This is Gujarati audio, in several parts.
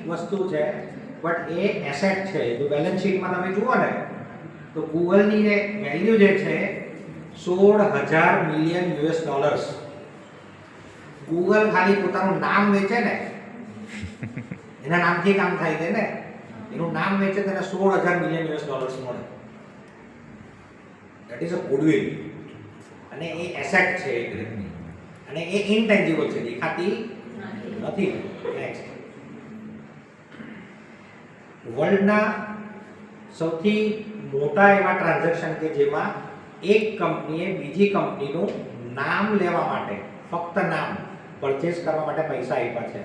વસ્તુ છે બટ એ એસેટ છે. જો બેલેન્સ શીટમાં તમે જુઓ ને તો ગૂગલની જે વેલ્યુ જે છે 16,000 મિલિયન યુએસ ડોલર્સ. ગૂગલ ખાલી પોતાનું નામ વેચે ને એના નામથી કામ થાય છે ને, એનું નામ વેચે તેને 16,000 મિલિયન યુએસ ડોલર્સ મળે. That is a goodwill. અને એ એસેટ છે એક રીતની, અને એ ઇનટેન્જિબલ છે, દેખાતી નથી. નેક્સ્ટ, વર્લ્ડના સૌથી મોટા એવા ટ્રાન્ઝેક્શન કે જેમાં એક કંપનીએ બીજી કંપનીનું નામ લેવા માટે, ફક્ત નામ પરચેસ કરવા માટે પૈસા આપ્યા છે.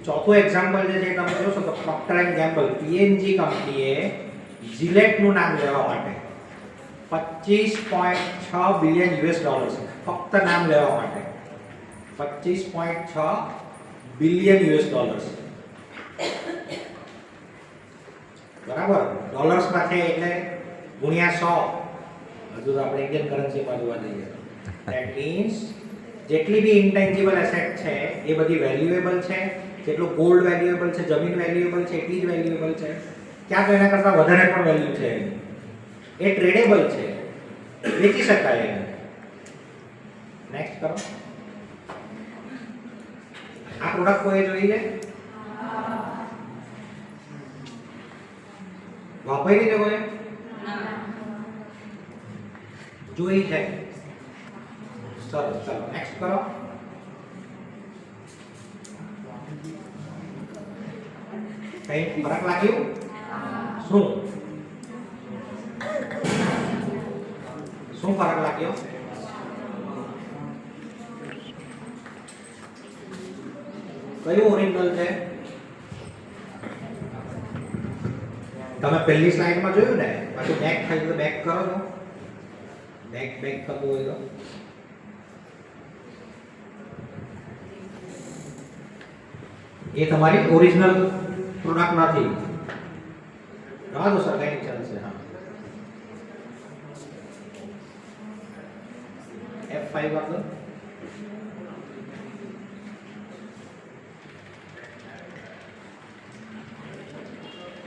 ચોથું એક્ઝામ્પલ જે છે તમે જોશો તો પ્રોક્ટર એન્ડ ગેમ્બલ, પીએનજી કંપનીએ જીલેટનું નામ લેવા માટે 25.6 બિલિયન યુએસ ડોલર્સ, ફક્ત નામ લેવા માટે 25.6 બિલિયન યુએસ ડોલર્સ. બરાબર, ડોલર્સમાં છે એટલે ગુણ્યા 100. હજુ તો આપણે ઇન્ડિયન કરન્સીમાં જોવા જઈએ. ધેટ મીન્સ જેટલી બી ઇન્ટેન્જિબલ એસેટ છે એ બધી વેલ્યુએબલ છે. જેટલું ગોલ્ડ વેલ્યુએબલ છે, જમીન વેલ્યુએબલ છે, એટલી જ વેલ્યુએબલ છે. ક્યાં તો એના કરતાં વધારે પણ વેલ્યુ છે. એ ટ્રેડેબલ છે, વેચી શકાય એને. નેક્સ્ટ કરો. આ પ્રોડક્ટ કોઈ જોઈ છે? વાપરી છે કોઈ? જોઈ છે? સરસ, ચાલો નેક્સ્ટ કરો. કઈ ફરક લાગ્યું? શું શું ફરક લાગ્યો? કયું ઓરિજિનલ છે? તમે પહેલી સ્લાઇડમાં જોયું ને, પાછું બેક થઈ તો બેક કરો છો. બેક કરવું હોય તો એ તમારી ઓરિજિનલ પ્રોડક્ટ નથી. રવા દો સર, કઈ ચાલશે. હા, F5 આપો.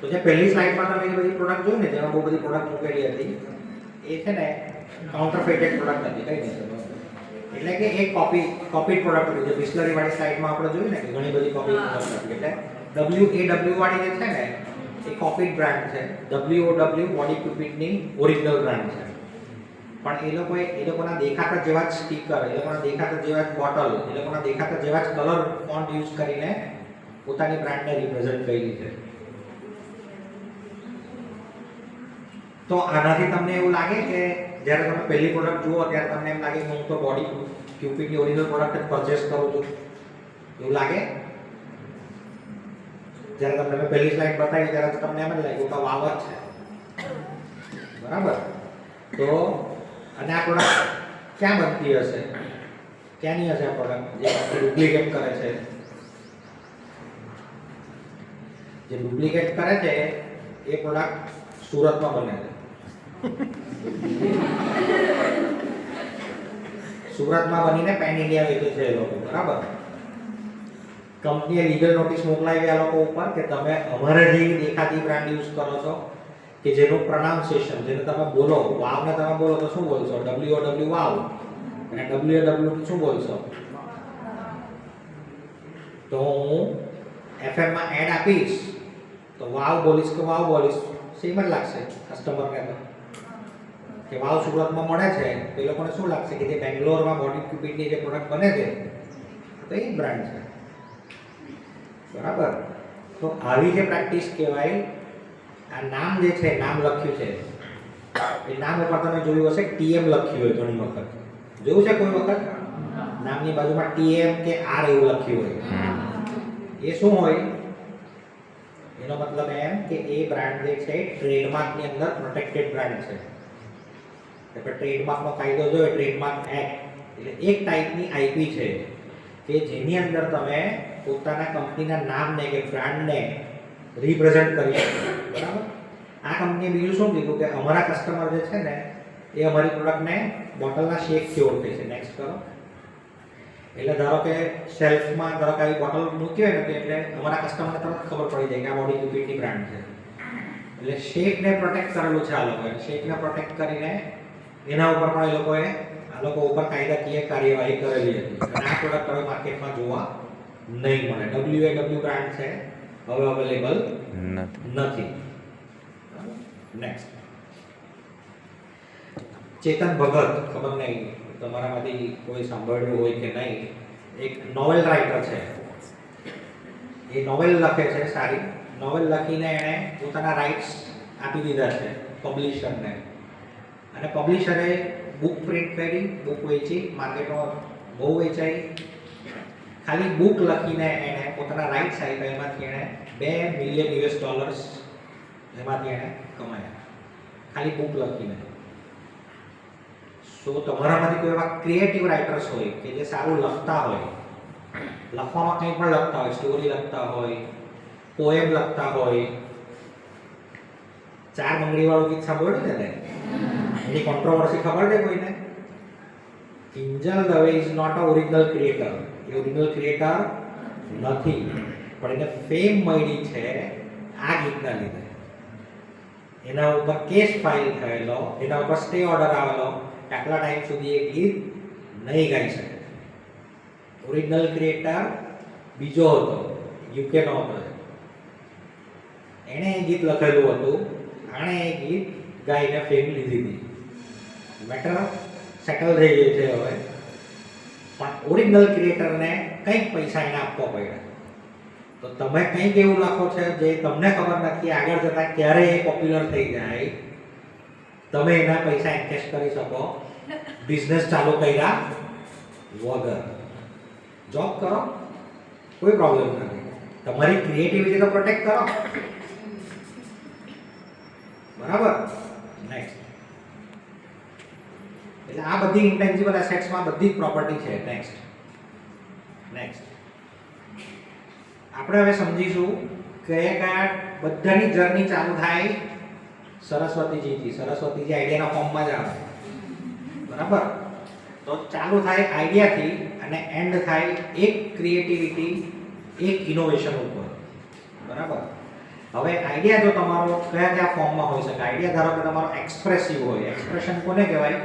તો જે પહેલી સ્લાઇડમાં તમે એ બધી પ્રોડક્ટ જોઈ ને, જેમાં બહુ બધી પ્રોડક્ટ મૂકેલી હતી, એ છે ને કાઉન્ટરફેટેડ પ્રોડક્ટ નથી, કઈ નહીં. એટલે કે એક કોપીડ પ્રોડક્ટ હતી. જે બિસ્લરી વાળી સ્લાઇડમાં આપણે જોયું ને કે ઘણી બધી કોપી પ્રોડક્ટ હતી. એટલે WAW વાળી જે છે ને એ કોપીડ બ્રાન્ડ છે. WOW બોડી ક્યુપિડની ઓરિજિનલ બ્રાન્ડ છે. પણ એ લોકોના દેખાતા જેવા જ સ્ટીકર, એ લોકોના દેખાતા જેવા જ બોટલ, એ લોકોના દેખાતા જેવા જ કલર ફોન્ટ યુઝ કરીને પોતાની બ્રાન્ડને રિપ્રેઝન્ટ કરી છે. તો આનાથી તમને એવું લાગે કે જ્યારે તમે પહેલી પ્રોડક્ટ જુઓ ત્યારે તમને એમ લાગે કે હું તો બોડી ક્યુપિડની ઓરિજિનલ પ્રોડક્ટ જ પરચેસ કરું છું, એવું લાગે? જ્યારે તમને પહેલી સ્લાઇડ બતાવી ત્યારે તમને એમ જ લાગ્યું કે વાવ જ છે. બરાબર. તો અને આ પ્રોડક્ટ ક્યાં બનતી હશે? ક્યાંની હશે આ પ્રોડક્ટ જે ડુપ્લિકેટ કરે છે? જે ડુપ્લિકેટ કરે છે એ પ્રોડક્ટ સુરતમાં બને છે. સુરતમાં બનીને પેન ઇન્ડિયા વેચે છે એ લોકો. બરાબર. કંપનીએ લીગલ નોટિસ મોકલાવી આ લોકો ઉપર કે તમે અમારે જેવી દેખાતી બ્રાન્ડ યુઝ કરો છો કે જેનું પ્રોનાઉન્સિએશન, જેને તમે બોલો, વાવને તમે બોલો તો શું બોલશો? WOW વાવ. અને WOW શું બોલશો? તો હું FM માં એડ આપીશ તો વાવ બોલીશ કે વાવ બોલીશ, સેમ જ લાગશે કસ્ટમરને. તો કે વાવ સુરતમાં મળે છે તો એ લોકોને શું લાગશે કે જે બેંગ્લોરમાં બોડી ક્યુપિડની જે પ્રોડક્ટ બને છે તો એ જ બ્રાન્ડ છે. બરાબર. તો આવી જે પ્રેક્ટિસ કહેવાય. આ નામ જે છે, નામ લખ્યું છે, એ નામ ઉપર તમે જોયું હશે TM લખ્યું હોય ઘણી વખત. જોયું છે કોઈ વખત? નામની બાજુમાં TM કે R એવું લખ્યું હોય. એ શું હોય? એનો મતલબ એમ કે એ બ્રાન્ડ જે છે ટ્રેડમાર્કની અંદર પ્રોટેક્ટેડ બ્રાન્ડ છે. એટલે ટ્રેડમાર્કનો કાયદો જોઈએ, ટ્રેડમાર્ક એક્ટ, એટલે એક ટાઈપની IP છે કે જેની અંદર તમે પોતાના કંપનીના નામને કે બ્રાન્ડને રિપ્રેઝન્ટ કરી શકો. બરાબર. આ કંપનીએ બીજું શું કીધું કે અમારા કસ્ટમર જે છે ને એ અમારી પ્રોડક્ટને બોટલના શેપથી ઓળખે છે. નેક્સ્ટ કરો. એટલે ધારો કે શેલ્ફમાં ધારો કે આવી બોટલ મૂકી હોય ને તો એટલે અમારા કસ્ટમરને તરત ખબર પડી જાય કે આ બોડી ક્યુપિડની બ્રાન્ડ છે. એટલે શેકને પ્રોટેક્ટ કરેલું છે આ લોકોએ. શેકને પ્રોટેક્ટ કરીને એના ઉપર પણ એ લોકોએ આ લોકો ઉપર કાયદાકીય કાર્યવાહી કરેલી હતી. અને આ પ્રોડક્ટ હવે માર્કેટમાં જોવા નહીં મળે. WAW બ્રાન્ડ છે, હવે અવેલેબલ નથી. નેક્સ્ટ, ચેતન ભગત, ખબર નહીં તમારામાંથી કોઈ સાંભળ્યું હોય કે નહીં, એક નોવેલ રાઇટર છે. એ નોવેલ લખે છે, સારી નોવેલ લખીને એણે પોતાના રાઇટ્સ આપી દીધા છે પબ્લિશરને, અને પબ્લિશરે બુક પ્રિન્ટ કરી, બુક વેચી, માર્કેટમાં બહુ વેચાઈ. ખાલી બુક લખીને એણે પોતાના રાઇટ્સ આપ્યા, એમાંથી એણે $2 મિલિયન એમાંથી એણે કમાયા, ખાલી બુક લખીને. સો તમારામાંથી કોઈ એવા ક્રિએટિવ રાઇટર્સ હોય કે જે સારું લખતા હોય, લખવામાં કંઈ પણ લખતા હોય, સ્ટોરી લખતા હોય, પોએમ લખતા હોય. 4 બંગડીવાળું ગીત સાંભળ્યું છે ને, એની કોન્ટ્રોવર્સી ખબર છે કોઈને? Kinjal Dave is not a original creator. એ ઓરિજિનલ ક્રિએટર નથી, પણ એને ફેમ મળી છે આ ગીતના લીધે. એના ઉપર કેસ ફાઇલ થયેલો, એના ઉપર સ્ટે ઓર્ડર આવેલો, આટલા ટાઈમ સુધી એ ગીત નહીં ગાઈ શકે. ઓરિજિનલ ક્રિએટર બીજો હતો, યુકેનો હતો. એણે એ ગીત લખેલું હતું, આણે એ ગીત ગાઈને ફેમ લીધી હતી. મેટર સેટલ થઈ ગઈ છે હવે. પણ ઓરિજિનલ ક્રિએટરને કંઈક પૈસા એને આપવા પડ્યા. તો તમે કંઈક એવું લખો છો જે તમને ખબર નથી આગળ જતાં ક્યારે એ પોપ્યુલર થઈ જાય, તમે એના પૈસા એન્કેશ કરી શકો બિઝનેસ ચાલુ કર્યા વગર. જોબ કરો, કોઈ પ્રોબ્લેમ નથી, તમારી ક્રિએટિવિટી તો પ્રોટેક્ટ કરો, બરાબર? નેક્સ્ટ, એટલે આ બધી ઇન્ટેન્જિબલ એસેટ્સમાં બધી જ પ્રોપર્ટી છે. નેક્સ્ટ આપણે હવે સમજીશું કયા બધાની જર્ની ચાલુ થાય સરસ્વતીજીથી. સરસ્વતીજી આઈડિયાના ફોર્મમાં જ આવે, બરાબર? તો ચાલુ થાય આઈડિયાથી અને એન્ડ થાય એક ક્રિએટિવિટી, એક ઇનોવેશન ઉપર, બરાબર? હવે આઈડિયા જો તમારો કયા ફોર્મમાં હોઈ શકે? આઈડિયા ધારો કે તમારો એક્સપ્રેસિવ હોય. એક્સપ્રેશન કોને કહેવાય?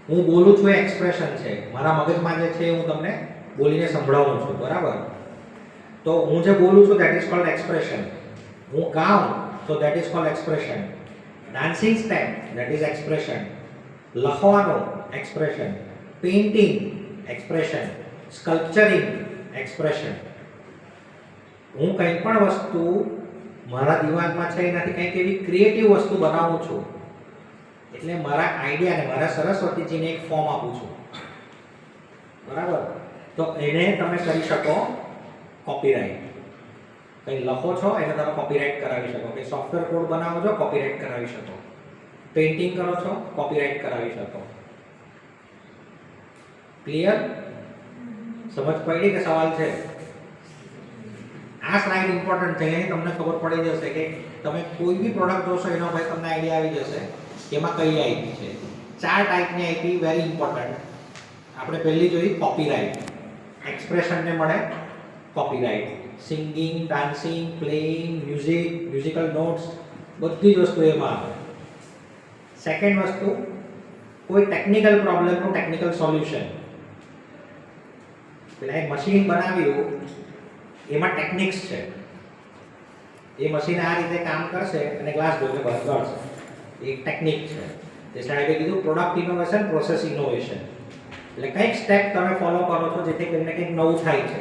હું બોલું છું એ એક્સપ્રેશન છે, મારા મગજમાં જે છે હું તમને બોલીને સંભળાવું છું, બરાબર? તો હું જે બોલું છું દેટ ઇઝ કોલ્ડ એક્સપ્રેશન. હું ગાઉં તો that is called expression. Dancing step that is expression. લખવાનું expression. Painting expression. Sculpturing expression. હું કંઈ પણ વસ્તુ મારા દિમાગમાં છે એનાથી કંઈક એવી ક્રિએટિવ વસ્તુ બનાવું છું, એટલે મારા આઈડિયાને, મારા સરસ્વતીજીને એક ફોર્મ આપું છું, બરાબર? તો એને તમે કરી શકો કોપીરાઇટ. કંઈ લખો છો એને તમે કોપીરાઇટ કરાવી શકો. કંઈ સોફ્ટવેર કોડ બનાવો છો, કોપીરાઇટ કરાવી શકો. પેઇન્ટિંગ કરો છો, કોપીરાઇટ કરાવી શકો. ક્લિયર? સમજ પડી કે સવાલ છે? આ સ્લાઇડ ઇમ્પોર્ટન્ટ છે, એની તમને ખબર પડી જશે કે તમે કોઈ બી પ્રોડક્ટ જોશો એનો ભાઈ તમને આઈડિયા આવી જશે કે એમાં કઈ આઈપી છે. 4 ટાઈપની આઈપી વેરી ઇમ્પોર્ટન્ટ. આપણે પહેલી જોઈ કોપીરાઇટ. એક્સપ્રેશનને મળે copyright. Singing, dancing, playing, musical notes, બધી જ વસ્તુ એમાં આવે. સેકન્ડ વસ્તુ, કોઈ ટેકનિકલ પ્રોબ્લેમનું ટેકનિકલ સોલ્યુશન. પેલા એક મશીન બનાવ્યું, એમાં ટેકનિક્સ છે. એ મશીન આ રીતે કામ કરશે અને ગ્લાસ ડોરને બંધ કરશે, એક ટેકનિક છે. જે સાહેબે કીધું પ્રોડક્ટ ઇનોવેશન, પ્રોસેસ ઇનોવેશન. એટલે કંઈક સ્ટેપ તમે ફોલો કરો છો જેથી કરીને કંઈક નવું થાય છે,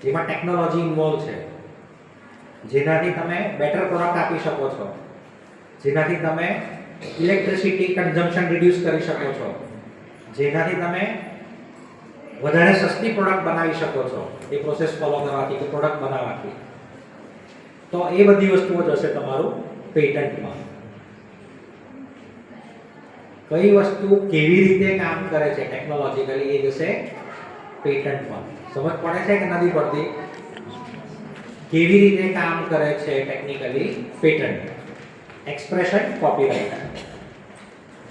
જેમાં ટેકનોલોજી ઇન્વોલ્વ છે, જેનાથી તમે બેટર પ્રોડક્ટ આપી શકો છો, જેનાથી તમે ઇલેક્ટ્રિસિટી કન્ઝમ્પશન રિડ્યુસ કરી શકો છો, જેનાથી તમે વધારે સસ્તી પ્રોડક્ટ બનાવી શકો છો એ પ્રોસેસ ફોલો કરવાથી કે પ્રોડક્ટ બનાવવાથી. તો એ બધી વસ્તુઓ જશે તમારું પેટન્ટમાં. કઈ વસ્તુ કેવી રીતે કામ કરે છે ટેકનોલોજીકલી એ જશે પેટન્ટમાં. સમજ પડે છે કે નથી પડતી? કેવી રીતે કામ કરે છે ટેકનિકલી પેટન્ટ. Expression copyright.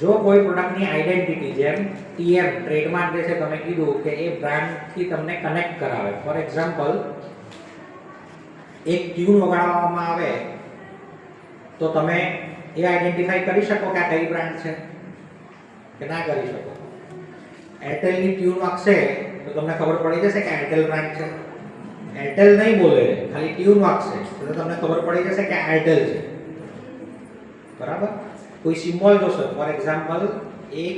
જો કોઈ પ્રોડક્ટની આઈડેન્ટિટી જેમ TM ટ્રેડમાર્ક જે છે તમે કીધું કે એ બ્રાન્ડથી તમને કનેક્ટ કરાવે. ફોર એક્ઝામ્પલ એક ટ્યુન વગાડવામાં આવે તો તમે એ આઈડેન્ટિફાઈ કરી શકો કે આ કઈ બ્રાન્ડ છે કે ના કરી શકો? એરટેલની ટ્યુન વાગશે તો તમને ખબર પડી જશે કે એરટેલ બ્રાન્ડ છે. એરટેલ નહીં બોલે, ખાલી ટ્યુન વાગશે તો તમને ખબર પડી જશે કે એરટેલ છે. બરાબર? કોઈ સિમ્બોલ જોશો, ફોર એક્ઝામ્પલ એક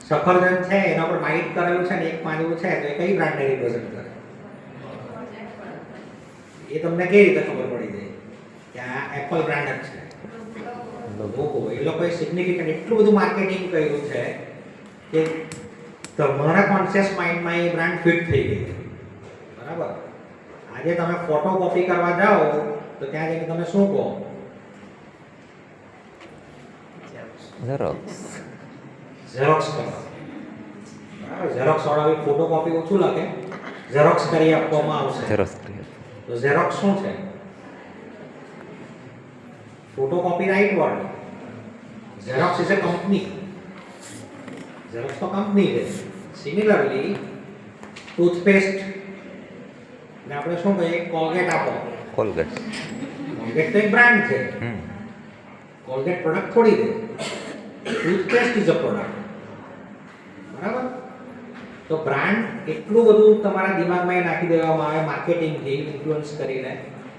સફરજન છે એના પર બાઇટ કરેલું છે ને એક પાંદડું છે તો એ કઈ બ્રાન્ડને રિપ્રેઝન્ટ કરે? એ તમને કેવી રીતે ખબર પડી જાય કે આ એપલ બ્રાન્ડ જ છે? ઓહો, એ લોકોએ સિગ્નિફિકન્ટ એટલું બધું માર્કેટિંગ કર્યું છે કે તમારા કોન્શિયસ માઇન્ડમાં એ બ્રાન્ડ ફિટ થઈ ગઈ છે. બરાબર? આજે તમે ફોટો કોપી કરવા જાઓ તો ત્યાં જઈને તમે શું કહો? ઝેરોક્સ કરો. બરાબર? ઝેરોક્સ વાળા ફોટો કોપી ઓછું લાગે, ઝેરોક્સ કરી આપવામાં આવશે. તો ઝેરોક્સ શું છે? Photocopy right word. Xerox is a company. Xerox તો કંપની છે. સિમિલરલી ટૂથપેસ્ટ ને આપણે શું કહીએ? કોલગેટ આપો. કોલગેટ તો એક બ્રાન્ડ છે. કોલગેટ પ્રોડક્ટ થોડી છે. Toothpaste is a product. બરાબર? તો બ્રાન્ડ એટલું બધું તમારા દિમાગમાં નાખી દેવામાં આવે માર્કેટિંગથી ઇન્ફ્લુઅન્સ કરીને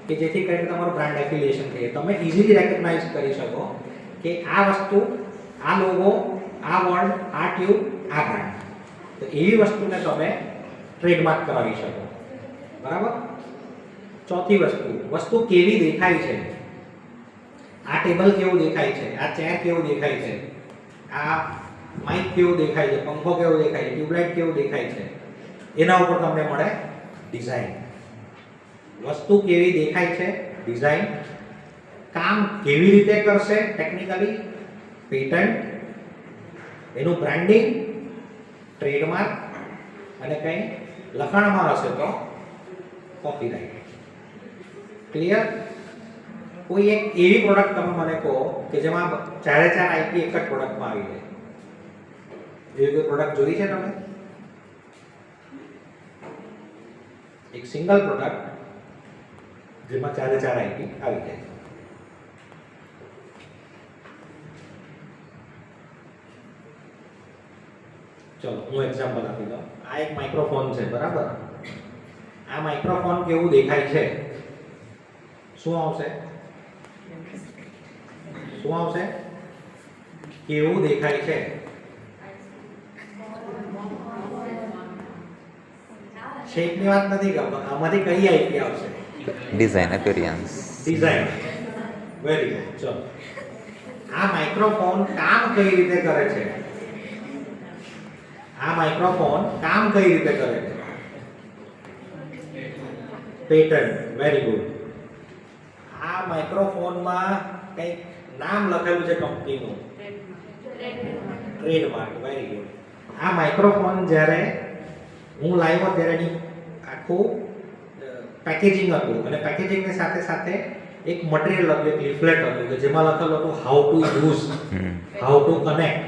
કે જેથી કરીને તમારું બ્રાન્ડ એફિલિએશન થઈ જાય. તમે ઇઝીલી રેકગ્નાઇઝ કરી શકો કે આ વસ્તુ, આ લોગો, આ વર્ડ, આ ટ્યુબ, આ બ્રાન્ડ. તો એવી વસ્તુને તમે ટ્રેડમાર્ક કરાવી શકો. બરાબર? ચોથી વસ્તુ કેવી દેખાય છે. આ ટેબલ કેવું દેખાય છે, આ ચેર કેવું દેખાય છે, આ માઇક કેવું દેખાય છે, પંખો કેવો દેખાય છે, ટ્યુબલાઇટ કેવું દેખાય છે, એના ઉપર તમને મળે ડિઝાઇન. વસ્તુ કેવી દેખાય છે, ડિઝાઇન. કામ કેવી રીતે કરશે ટેકનિકલી, પેટન્ટ. એનું બ્રાન્ડિંગ, ટ્રેડમાર્ક અને કંઈ લખાણમાં હશે તો કોપીરાઇટ. ક્લિયર? કોઈ એક એવી પ્રોડક્ટ તમે મને કહો કે જેમાં ચારે ચાર આઈપી એક જ પ્રોડક્ટમાં આવી જાય. એવી કોઈ પ્રોડક્ટ જોઈ છે તમે? એક સિંગલ પ્રોડક્ટ જેમાં ચારે ચાર આઈપી આવી જાય. ચલો હું એક્ઝામ્પલ આપી દઉં. આ એક માઇક્રોફોન છે. બરાબર? આ માઇક્રોફોન કેવું દેખાય છે? શું આવશે? શું આવશે? કેવું દેખાય છે? શેપની વાત નથી કરતો. આમાંથી કઈ આઈપી આવશે? Design, appearance. Design. Very good. ચલો આ માઇક્રોફોન કામ કઈ રીતે કરે છે? આ માઇક્રોફોન કામ કઈ રીતે કરે છે? પેટન્ટ. Very good. આ માઇક્રોફોનમાં કંઈક નામ લખેલું છે કંપનીનું, ટ્રેડમાર્ક. Very good. આ માઇક્રોફોન જ્યારે હું લાવ્યો ત્યારે એની આખું પેકેજિંગ હતું અને પેકેજિંગની સાથે સાથે એક મટીરિયલ હતું, એક લિફલેટ હતું કે જેમાં લખેલું હતું how to use, how to connect.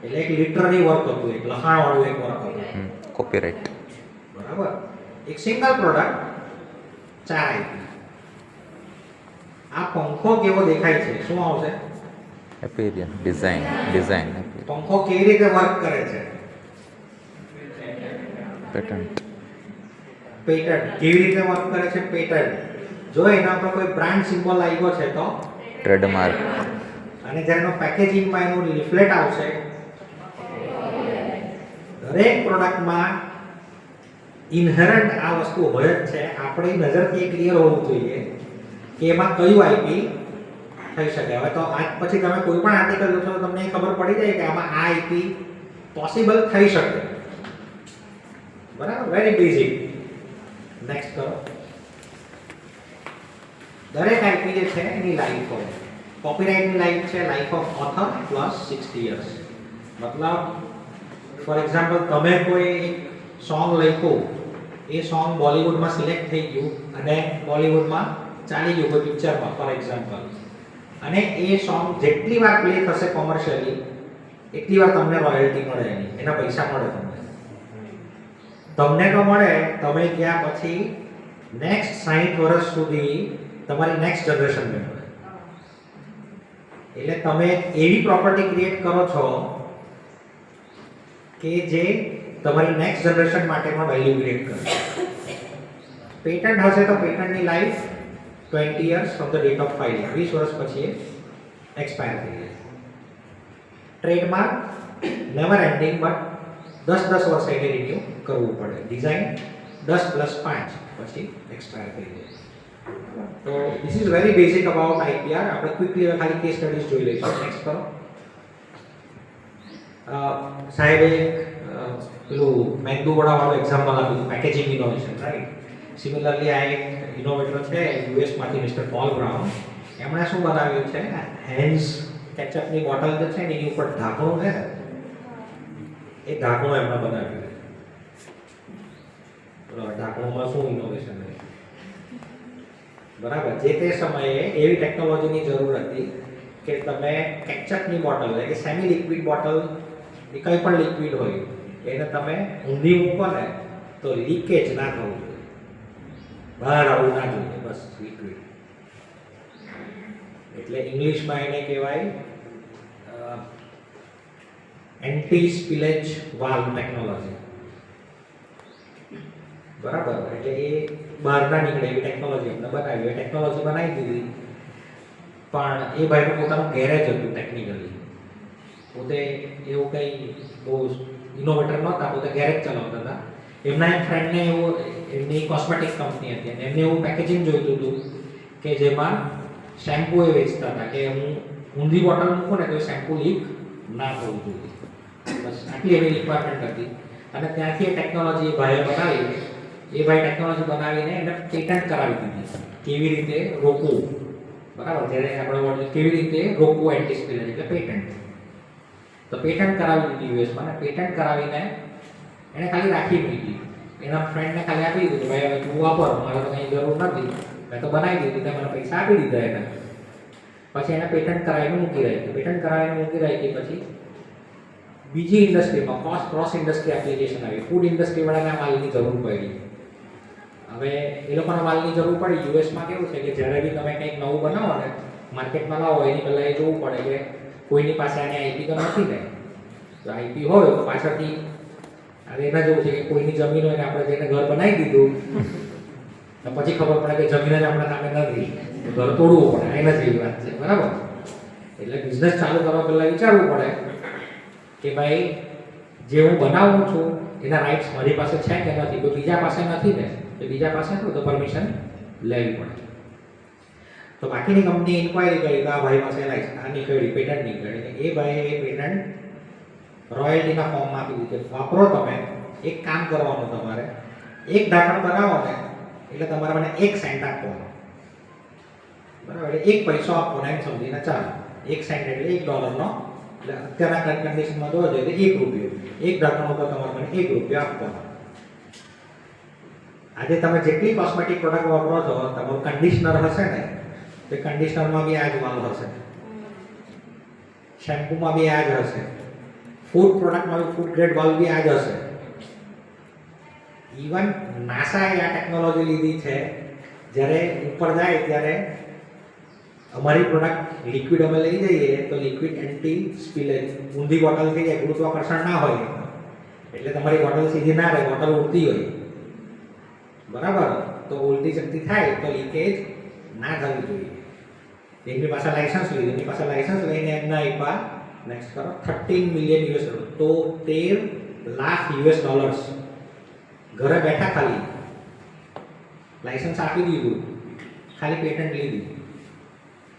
એટલે એક લિટરરી વર્ક હતું, એક લખાણવાળું એક વર્ક હતું. કોપીરાઇટ. બરાબર? એક સિંગલ પ્રોડક્ટ, ચાર આઈપી. આ પંખો કેવો દેખાય છે? શું આવશે? Appearance, design. પંખો કેવી રીતે વર્ક કરે છે? પેટન્ટ. કેવી રીતે વર્ક કરે છે? પેટન્ટ. જો એના પર કોઈ બ્રાન્ડ સિમ્બોલ આવ્યો છે તો ટ્રેડમાર્ક. અને જ્યારે એનો પેકેજિંગમાં એનું લિફલેટ આવશે, દરેક પ્રોડક્ટમાં ઇનહેરન્ટ આ વસ્તુ હોય જ છે. આપણી નજરથી ક્લિયર હોવું જોઈએ કે એમાં કયું આઈપી થઈ શકે. હવે તો આજ પછી તમે કોઈ પણ આર્ટિકલ જોશો તો તમને ખબર પડી જાય કે આમાં આ આઈપી પોસિબલ થઈ શકે. બરાબર? Very basic. નેક્સ્ટ કરો. દરેક આઈપી જે છે એની લાઈફ હોય. કોપીરાઇટની લાઈફ છે life of author plus 60 years. મતલબ ફોર એક્ઝામ્પલ તમે કોઈ એક સોંગ લખ્યું, એ સોંગ બોલિવૂડમાં સિલેક્ટ થઈ ગયું અને બોલિવૂડમાં ચાલી ગયું કોઈ પિક્ચરમાં ફોર એક્ઝામ્પલ, અને એ સોંગ જેટલી વાર પ્લે થશે કોમર્શિયલી એટલી વાર તમને રોયલ્ટી મળે એના પૈસા મળે તમને તો મળે, તમે ગયા પછી નેક્સ્ટ 60 વર્ષ સુધી તમારી નેક્સ્ટ જનરેશનને મળે. એટલે તમે એવી પ્રોપર્ટી ક્રિએટ કરો છો કે જે તમારી નેક્સ્ટ જનરેશન માટે પણ વેલ્યુ ક્રિએટ કરે. પેટન્ટ હશે તો પેટન્ટની life 20 years from the date of filing, 20 વર્ષ પછી એક્સપાયર થઈ જાય. ટ્રેડમાર્ક નેવર એન્ડિંગ, બટ 10 વર્ષે એને રિન્યુ કરવું પડે. ડિઝાઇન 10 + 5 પછી એક્સપાયર થઈ જાય. તો this is very basic about IPR. આપણે ક્વિકલી ખાલી કેસ સ્ટડીઝ જોઈ લઈશું. નેક્સ્ટ કરો. સાહેબે પેલું મેંદુ વડાવાળું એક્ઝામ્પલ આપ્યું, પેકેજિંગ ઇનોવેશન, રાઈટ? સિમિલરલી આ એક ઇનોવેટર છે યુએસમાંથી, મિસ્ટર પોલ બ્રાઉન. એમણે શું બનાવ્યું છે, હેન્સ કેચઅપની બોટલ જે છે ને એની ઉપર ઢાંકણું છે, એ ઢાંકણું એમણે બનાવ્યું. ઢાંકણુંમાં શું ઇનોવેશન છે, બરાબર? જે તે સમયે એવી ટેકનોલોજીની જરૂર હતી કે તમે કેચઅપની બોટલ એટલે કે સેમી લિક્વિડ બોટલ, એ કંઈ પણ લિક્વિડ હોય એને તમે ઊંધી મૂકો ને તો લીકેજ ના થવું જોઈએ, બહાર આવવું ના જોઈએ, બસ લિક્વિડ. એટલે ઇંગ્લિશમાં એને કહેવાય એન્ટી સ્પિલેજ વાલ્વ ટેકનોલોજી, બરાબર? એટલે એ બહાર ના નીકળે એવી ટેકનોલોજી એમને બનાવી. એ ટેકનોલોજી બનાવી દીધી, પણ એ ભાઈનું પોતાનું ગેરેજ હતું ટેકનિકલી. પોતે એવું કંઈ બહુ ઇનોવેટર નહોતા, પોતે ગેરેજ ચલાવતા હતા. એમના એક ફ્રેન્ડને એવું, એમની કોસ્મેટિક કંપની હતી અને એમને એવું પેકેજિંગ જોઈતું હતું કે જેમાં શેમ્પૂ એ વેચતા હતા કે હું ઊંધી બોટલ મૂકું ને તો શેમ્પૂ લીક ના થવું જોઈએ. બસ આટલી એવી રિક્વાયરમેન્ટ હતી. અને ત્યાંથી એ ટેકનોલોજી એ ભાઈએ બનાવી. એ ભાઈ ટેકનોલોજી બનાવીને એને પેટન્ટ કરાવી દીધી, કેવી રીતે રોકવું, બરાબર? જ્યારે આપણે કેવી રીતે રોકવું એન્ટી સ્પિલેજ, એટલે પેટન્ટ. તો પેટન્ટ કરાવી દીધી યુએસમાં, અને પેટન્ટ કરાવીને એને ખાલી રાખી મૂકી. એના ફ્રેન્ડને ખાલી આપી દીધું, ભાઈ હવે તું વાપર, મારે તો કંઈ જરૂર નથી, મેં તો બનાવી દીધું, તે મને પૈસા આપી દીધા એને. પછી એને પેટન્ટ કરાવીને મૂકી રાખી. પેટન્ટ કરાવીને મૂકી રાખી પછી બીજી ઇન્ડસ્ટ્રીમાં ક્રોસ ઇન્ડસ્ટ્રી એપ્લિકેશન આવી. ફૂડ ઇન્ડસ્ટ્રીવાળાને માલની જરૂર પડી. હવે એ લોકોને માલની જરૂર પડી. યુએસમાં કેવું છે કે જ્યારે બી તમે કંઈક નવું બનાવો ને, માર્કેટમાં લાવો, એની પહેલાં એ જોવું પડે કે કોઈની પાસે આની આઈપી તો નથી ને. જો આઈપી હોય તો પાછળથી હવે એના જેવું છે કે કોઈની જમીન હોય ને આપણે જેને ઘર બનાવી દીધું તો પછી ખબર પડે કે જમીન જ આપણા નામે નથી, ઘર તોડવું પડે. એના જેવી વાત છે, બરાબર? એટલે બિઝનેસ ચાલુ કરવા પહેલાં વિચારવું પડે કે ભાઈ જે હું બનાવું છું એના રાઇટ્સ મારી પાસે છે કે નથી. તો બીજા પાસે નથી ને, તો બીજા પાસે તો પરમિશન લેવી પડે. તો બાકીની કંપની ઇન્ક્વાયરી કરી, આ ભાઈ પાસે આ નીકળી, પેટન્ટ નીકળી. એ ભાઈએ એ પેટન્ટ રોયલ્ટીના ફોર્મમાં આપી દીધું. વાપરો તમે, એક કામ કરવાનું તમારે, એક ઢાંકણ બનાવો ને એટલે તમારે મને 1 સેન્ટ આપવાનું, બરાબર? એટલે 1 પૈસો આપવાનો એમ સમજીને ચાલો. 1 સેન્ટ એટલે $1, એટલે અત્યારના કન્ડિશનમાં જોવા જોઈએ તો ₹1. એક ઢાંકણ ઉપર તમારે મને ₹1 આપવાનો. આજે તમે જેટલી કોસ્મેટિક પ્રોડક્ટ વાપરો છો, તમારું કન્ડિશનર હશે ને, તો કન્ડિશનરમાં બી આ જ વાલ્વ હશે, શેમ્પૂમાં બી આ જ હશે, ફૂડ પ્રોડક્ટમાં બી ફૂડ ગ્રેડ વાલ્વ બી આ જ હશે. ઇવન નાસાએ આ ટેકનોલોજી લીધી છે. જ્યારે ઉપર જાય ત્યારે અમારી પ્રોડક્ટ લિક્વિડ અમે લઈ જઈએ તો લિક્વિડ એન્ટી સ્પિલેજ, ઊંધી બોટલ થઈ જાય, ગુરુત્વાકર્ષણ ના હોય એટલે તમારી બોટલ સીધી ના રહે, બોટલ ઉડતી હોય, બરાબર? તો ઉલટી શક્તિ થાય તો લીકેજ ના થવી જોઈએ. એમની પાસે લાયસન્સ લીધું, એમની પાસે લાયસન્સ લઈને એમના આપ્યા, નેક્સ્ટ કરો, $13 મિલિયન, તો $13 લાખ ઘરે બેઠા ખાલી લાયસન્સ આપી દીધું, ખાલી પેટન્ટ લીધું.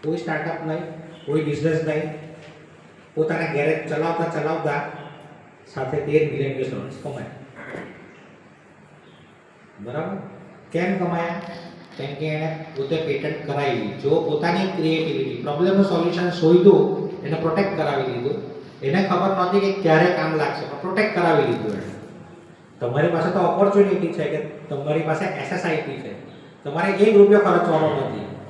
કોઈ સ્ટાર્ટઅપ નહીં, કોઈ બિઝનેસ નહીં, પોતાના ગેરેજ ચલાવતા ચલાવતા સાથે $13 મિલિયન કમાય. બરાબર? કેમ કમાયા? કેમ કે એણે પોતે પેટન્ટ કરાવી. જો પોતાની ક્રિએટિવિટી, પ્રોબ્લેમનું સોલ્યુશન શોધ્યું, એને પ્રોટેક્ટ કરાવી દીધું. એને ખબર નહોતી કે ક્યારે કામ લાગશે, પણ પ્રોટેક્ટ કરાવી લીધું એને. તમારી પાસે તો ઓપોર્ચ્યુનિટી છે કે તમારી પાસે એસએસઆઈપી છે, તમારે ₹1 ખર્ચવાનો નથી.